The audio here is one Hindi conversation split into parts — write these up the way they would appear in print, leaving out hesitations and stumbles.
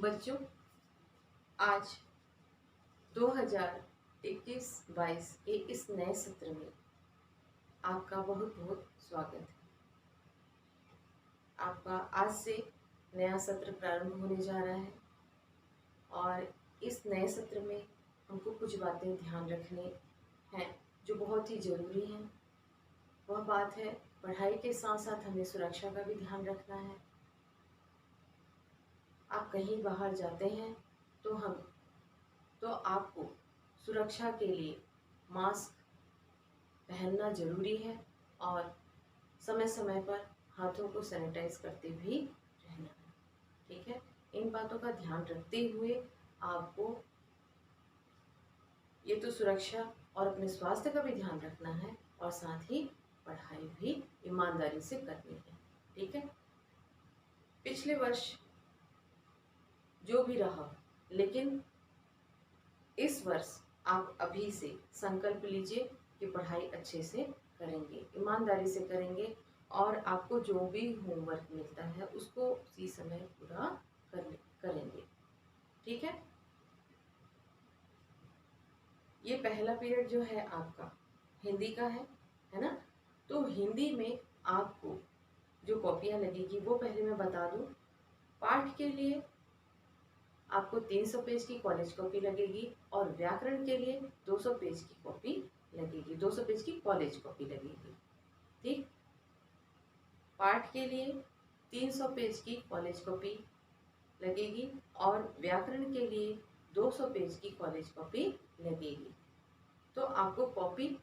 बच्चों, आज 2021-22 के इस नए सत्र में आपका बहुत बहुत स्वागत है। आपका आज से नया सत्र प्रारंभ होने जा रहा है और इस नए सत्र में हमको कुछ बातें ध्यान रखने हैं जो बहुत ही ज़रूरी हैं। वह बात है, पढ़ाई के साथ साथ हमें सुरक्षा का भी ध्यान रखना है। आप कहीं बाहर जाते हैं तो आपको सुरक्षा के लिए मास्क पहनना ज़रूरी है और समय समय पर हाथों को सैनिटाइज करते भी रहना है। ठीक है, इन बातों का ध्यान रखते हुए आपको ये तो सुरक्षा और अपने स्वास्थ्य का भी ध्यान रखना है और साथ ही पढ़ाई भी ईमानदारी से करनी है। ठीक है, पिछले वर्ष जो भी रहा, लेकिन इस वर्ष आप अभी से संकल्प लीजिए कि पढ़ाई अच्छे से करेंगे, ईमानदारी से करेंगे और आपको जो भी होमवर्क मिलता है उसको उसी समय पूरा करेंगे। ठीक है, ये पहला पीरियड जो है आपका हिंदी का है ना। तो हिंदी में आपको जो कॉपियाँ लगेगी वो पहले मैं बता दूँ। पाठ के लिए आपको 300 पेज की कॉलेज कॉपी लगेगी और व्याकरण के लिए 200 पेज की कॉपी लगेगी, 200 पेज की कॉलेज कॉपी लगेगी। ठीक, पाठ के लिए 300 पेज की कॉलेज कॉपी लगेगी और व्याकरण के लिए 200 पेज की कॉलेज कॉपी लगेगी। तो आपको कॉपी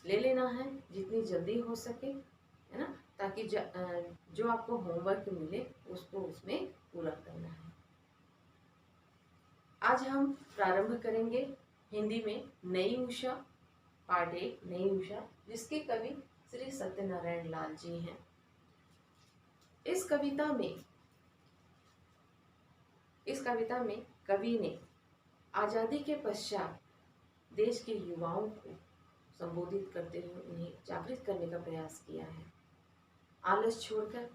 ले लेना है जितनी जल्दी हो सके, है ना, ताकि जो आपको होमवर्क मिले उसको उसमें पूरा करना है। आज हम प्रारंभ करेंगे हिंदी में नई उषा, पाठ 1 नई उषा, जिसके कवि श्री सत्यनारायण लाल जी हैं। इस कविता में कवि ने आज़ादी के पश्चात देश के युवाओं को संबोधित करते हुए उन्हें जागृत करने का प्रयास किया है। आलस छोड़कर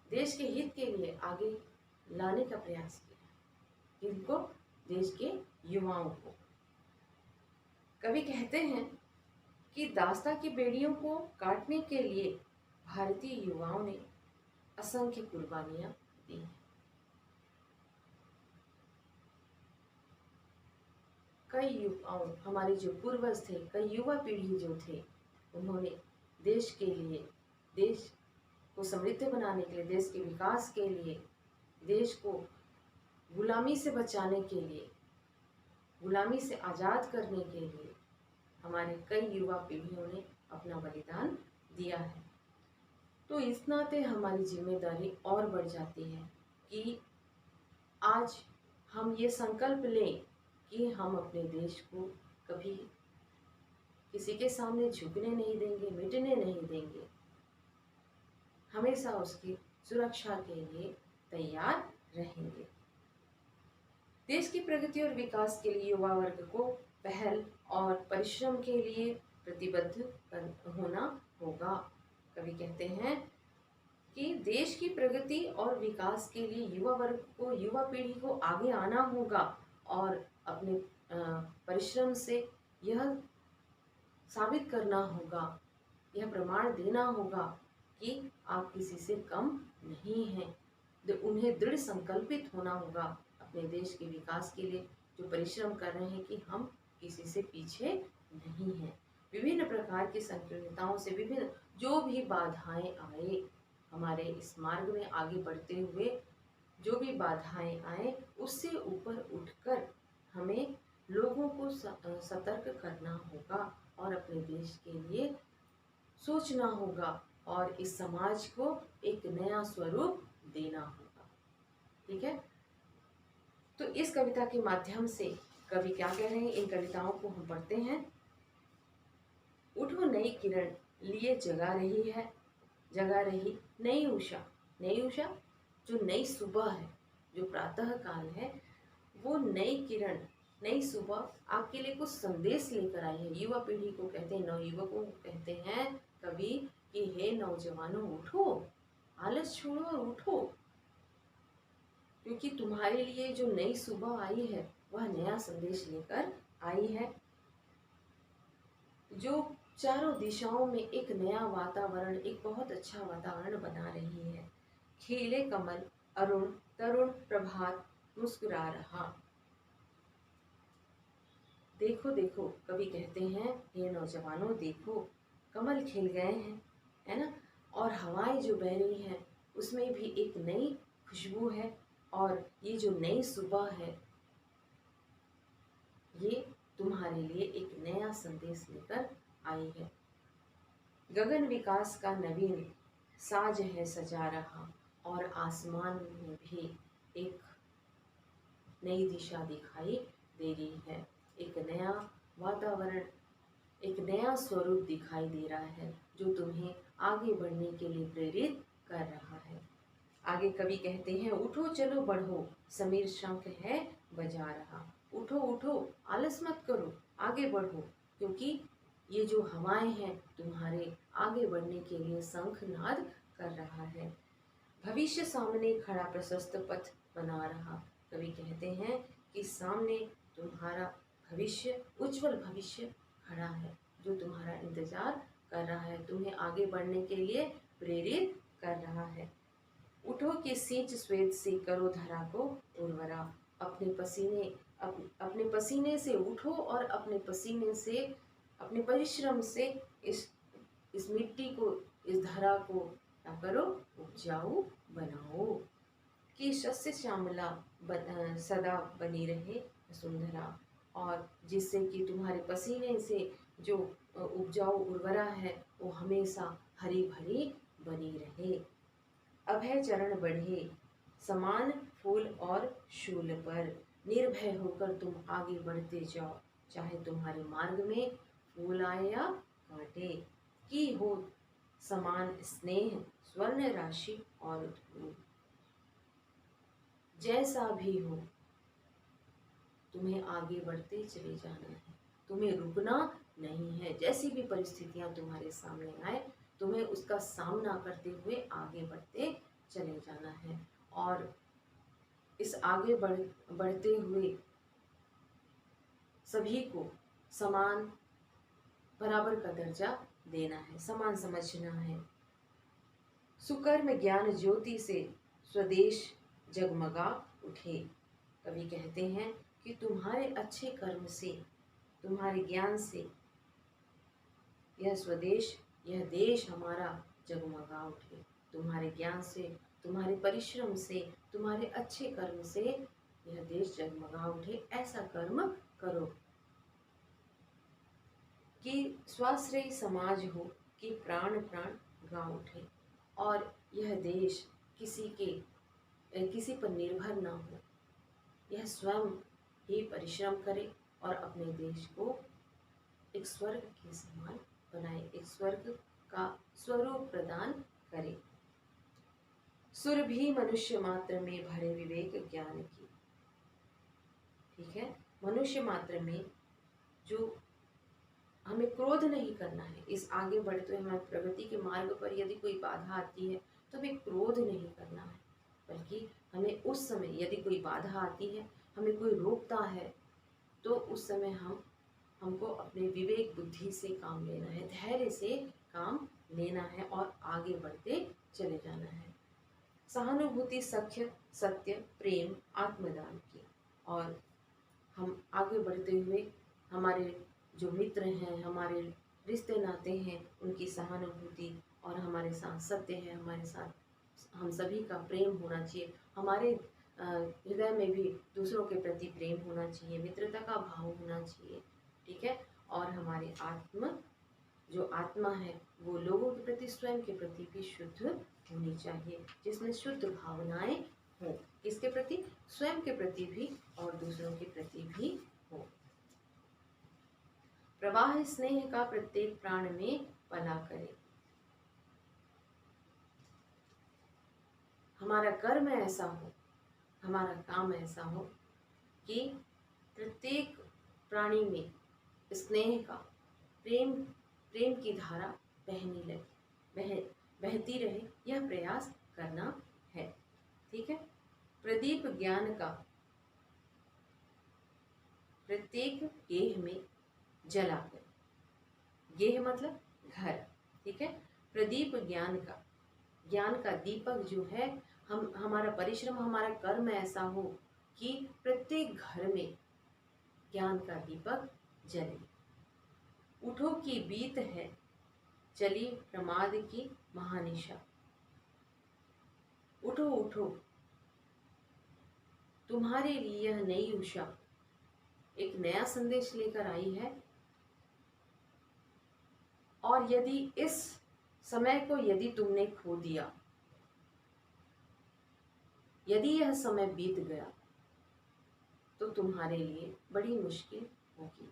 देश के हित के लिए आगे लाने का प्रयास किया है। इनको देश के युवाओं को कवि कहते हैं कि दास्ता की बेड़ियों को काटने के लिए भारतीय युवाओं ने असंख्य कुर्बानियां दी हैं। कई युवाओं, हमारे जो पूर्वज थे, कई युवा पीढ़ी जो थे, उन्होंने देश के लिए, देश को समृद्ध बनाने के लिए, देश के विकास के लिए, देश को गुलामी से बचाने के लिए, गुलामी से आज़ाद करने के लिए हमारे कई युवा पीढ़ियों ने अपना बलिदान दिया है। तो इस नाते हमारी जिम्मेदारी और बढ़ जाती है कि आज हम ये संकल्प लें कि हम अपने देश को कभी किसी के सामने झुकने नहीं देंगे, मिटने नहीं देंगे, हमेशा उसकी सुरक्षा के लिए तैयार रहेंगे। देश की प्रगति और विकास के लिए युवा वर्ग को पहल और परिश्रम के लिए प्रतिबद्ध होना होगा। कवि कहते हैं कि देश की प्रगति और विकास के लिए युवा वर्ग को, युवा पीढ़ी को आगे आना होगा और अपने परिश्रम से यह साबित करना होगा, यह प्रमाण देना होगा कि आप किसी से कम नहीं हैं। उन्हें दृढ़ संकल्पित होना होगा अपने देश के विकास के लिए, जो परिश्रम कर रहे हैं, कि हम किसी से पीछे नहीं हैं। विभिन्न प्रकार की संकीर्णताओं से, विभिन्न जो भी बाधाएं आए हमारे इस मार्ग में आगे बढ़ते हुए, जो भी बाधाएं आए उससे ऊपर उठकर हमें लोगों को सतर्क करना होगा और अपने देश के लिए सोचना होगा और इस समाज को एक नया स्वरूप देना होगा। ठीक है, तो इस कविता के माध्यम से कवि क्या कह रहे हैं, इन कविताओं को हम पढ़ते हैं। उठो नई किरण लिए जगा रही नई उषा। नई उषा जो नई सुबह है, जो प्रातः काल है, वो नई किरण, नई सुबह आपके लिए कुछ संदेश लेकर आई है। युवा पीढ़ी को कहते हैं, नवयुवकों को कहते हैं कवि कि हे नौजवानों, उठो, आलस छोड़ो और उठो। क्योंकि तुम्हारे लिए जो नई सुबह आई है वह नया संदेश लेकर आई है, जो चारों दिशाओं में एक नया वातावरण, एक बहुत अच्छा वातावरण बना रही है। खिले कमल, अरुण तरुण प्रभात, मुस्कुरा रहा। देखो देखो, कवि कहते हैं, हे नौजवानों देखो, कमल खिल गए हैं, है ना। और हवाएं जो बह रही हैं उसमें भी एक नई खुशबू है। और ये जो नई सुबह है ये तुम्हारे लिए एक नया संदेश लेकर आई है। गगन विकास का नवीन साज है सजा रहा, और आसमान में भी एक नई दिशा दिखाई दे रही है। एक नया वातावरण, एक नया स्वरूप दिखाई दे रहा है जो तुम्हें आगे बढ़ने के लिए प्रेरित कर रहा है। आगे कवि कहते हैं, उठो चलो बढ़ो, समीर शंख है बजा रहा। उठो उठो, आलस मत करो, आगे बढ़ो, क्योंकि ये जो हवाएं हैं तुम्हारे आगे बढ़ने के लिए शंखनाद कर रहा है। भविष्य सामने खड़ा प्रशस्त पथ बना रहा। कवि कहते हैं कि सामने तुम्हारा भविष्य, उज्जवल भविष्य खड़ा है जो तुम्हारा इंतजार कर रहा है, तुम्हें आगे बढ़ने के लिए प्रेरित कर रहा है। उठो कि सींच श्वेत से करो धरा को उर्वरा। अपने पसीने से उठो और अपने पसीने से, अपने परिश्रम से इस मिट्टी को, इस धरा को क्या करो, उपजाऊ बनाओ, कि शस्य श्यामला सदा बनी रहे वसुंधरा। और जिससे कि तुम्हारे पसीने से जो उपजाऊ उर्वरा है वो हमेशा हरी भरी बनी रहे। अभय चरण बढ़े समान फूल और शूल पर, निर्भय होकर तुम आगे बढ़ते जाओ, चाहे तुम्हारे मार्ग में फूल आए या कांटे। की हो समान स्नेह स्वर्ण राशि और धूल। जैसा भी हो तुम्हें आगे बढ़ते चले जाना है, तुम्हें रुकना नहीं है। जैसी भी परिस्थितियां तुम्हारे सामने आए तुम्हें उसका सामना करते हुए आगे बढ़ते चले जाना है। और इस आगे बढ़ते हुए सभी को समान, बराबर का दर्जा देना है, समान समझना है। सुकर्म ज्ञान ज्योति से स्वदेश जगमगा उठे। कवि कहते हैं कि तुम्हारे अच्छे कर्म से, तुम्हारे ज्ञान से यह स्वदेश, यह देश हमारा जगमगा उठे। तुम्हारे ज्ञान से, तुम्हारे परिश्रम से, तुम्हारे अच्छे कर्म से यह देश जगमगा उठे। ऐसा कर्म करो कि स्वाश्रयी समाज हो, कि प्राण प्राण गा उठे, और यह देश किसी पर निर्भर ना हो, यह स्वयं ही परिश्रम करे और अपने देश को एक स्वर्ग के समान बनाए, एक स्वर्ग का स्वरूप प्रदान करे। सुर भी मनुष्य मात्र में भरे विवेक ज्ञान की। ठीक है, मनुष्य मात्र में जो हमें क्रोध नहीं करना है। इस आगे बढ़ते हुए हमारे प्रगति के मार्ग पर यदि कोई बाधा आती है तो हमें क्रोध नहीं करना है, बल्कि हमें उस समय यदि कोई बाधा आती है, हमें कोई रोकता है, तो उस समय हमको अपने विवेक बुद्धि से काम लेना है, धैर्य से काम लेना है और आगे बढ़ते चले जाना है। सहानुभूति, सख्य, सत्य, प्रेम, आत्मदान की। और हम आगे बढ़ते हुए हमारे जो मित्र हैं, हमारे रिश्ते नाते हैं, उनकी सहानुभूति, और हमारे साथ सत्य है, हमारे साथ हम सभी का प्रेम होना चाहिए। हमारे हृदय में भी दूसरों के प्रति प्रेम होना चाहिए, मित्रता का भाव होना चाहिए। ठीक है, और हमारी जो आत्मा है वो लोगों के प्रति, स्वयं के प्रति भी शुद्ध होनी चाहिए, जिसमें शुद्ध भावनाएं हो। किसके प्रति? स्वयं के प्रति भी और दूसरों के प्रति भी हो। प्रवाह स्नेह का प्रत्येक प्राण में पला करे। हमारा कर्म ऐसा हो, हमारा काम ऐसा हो कि प्रत्येक प्राणी में स्नेह का, प्रेम की धारा बहने लगे, बहती रहे, यह प्रयास करना है। ठीक है, प्रदीप ज्ञान का प्रत्येक गेह में जलाकर, गेह मतलब घर, ठीक है। प्रदीप ज्ञान का दीपक जो है, हमारा परिश्रम, हमारा कर्म ऐसा हो कि प्रत्येक घर में ज्ञान का दीपक जले। उठो की बीत है चली प्रमाद की महानिशा। उठो उठो, तुम्हारे लिए यह नई उषा एक नया संदेश लेकर आई है। और यदि इस समय को यदि तुमने खो दिया, यदि यह समय बीत गया, तो तुम्हारे लिए बड़ी मुश्किल होगी,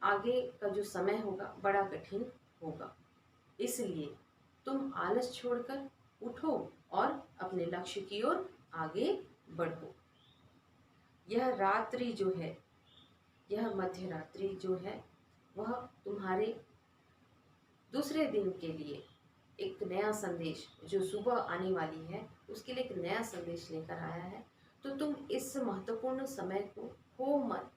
आगे का जो समय होगा बड़ा कठिन होगा। इसलिए तुम आलस छोड़कर उठो और अपने लक्ष्य की ओर आगे बढ़ो। यह रात्रि जो है, यह मध्य रात्रि जो है, वह तुम्हारे दूसरे दिन के लिए एक नया संदेश, जो सुबह आने वाली है उसके लिए एक नया संदेश लेकर आया है। तो तुम इस महत्वपूर्ण समय को खो मत,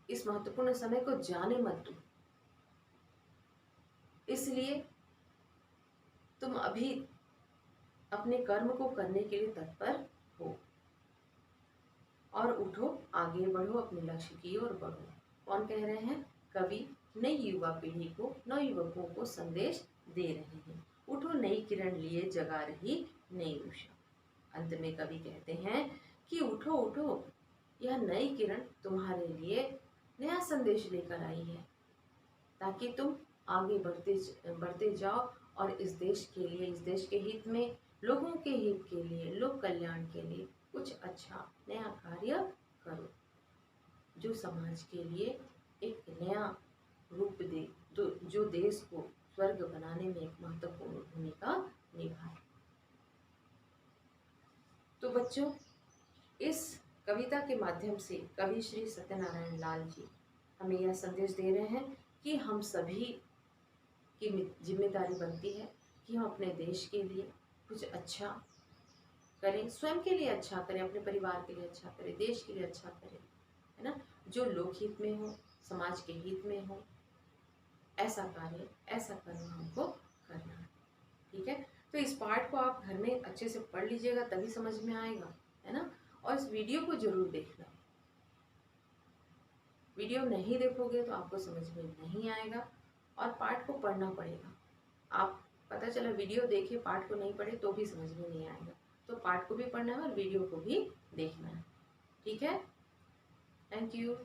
इस महत्वपूर्ण समय को जाने मत दो। इसलिए तुम अभी अपने कर्म को करने के लिए तत्पर हो और उठो, आगे बढ़ो, अपने लक्ष्य की ओर बढ़ो। कौन कह रहे हैं? कवि नई युवा पीढ़ी को, नवयुवकों को संदेश दे रहे हैं। उठो नई किरण लिए जगा रही नई उषा। अंत में कवि कहते हैं कि उठो उठो, यह नई किरण तुम्हारे लिए नया संदेश लेकर आई है, ताकि तुम आगे बढ़ते जाओ और इस देश के लिए, इस देश के हित में, लोगों के हित के लिए, लोक कल्याण के लिए कुछ अच्छा नया कार्य करो, जो समाज के लिए एक नया रूप दे, जो देश को स्वर्ग बनाने में एक महत्वपूर्ण भूमिका निभाए। तो बच्चों, इस कविता के माध्यम से कवि श्री सत्यनारायण लाल जी हमें यह संदेश दे रहे हैं कि हम सभी की जिम्मेदारी बनती है कि हम अपने देश के लिए कुछ अच्छा करें, स्वयं के लिए अच्छा करें, अपने परिवार के लिए अच्छा करें, देश के लिए अच्छा करें, है ना। जो लोकहित में हो, समाज के हित में हो, ऐसा कार्य, ऐसा कर्म हमको करना है, ठीक है। तो इस पाठ को आप घर में अच्छे से पढ़ लीजिएगा, तभी समझ में आएगा, है ना। और इस वीडियो को जरूर देखना, वीडियो नहीं देखोगे तो आपको समझ में नहीं आएगा और पाठ को पढ़ना पड़ेगा। आप पता चला वीडियो देखे, पाठ को नहीं पढ़े तो भी समझ में नहीं आएगा। तो पाठ को भी पढ़ना है और वीडियो को भी देखना है, ठीक है। Thank you.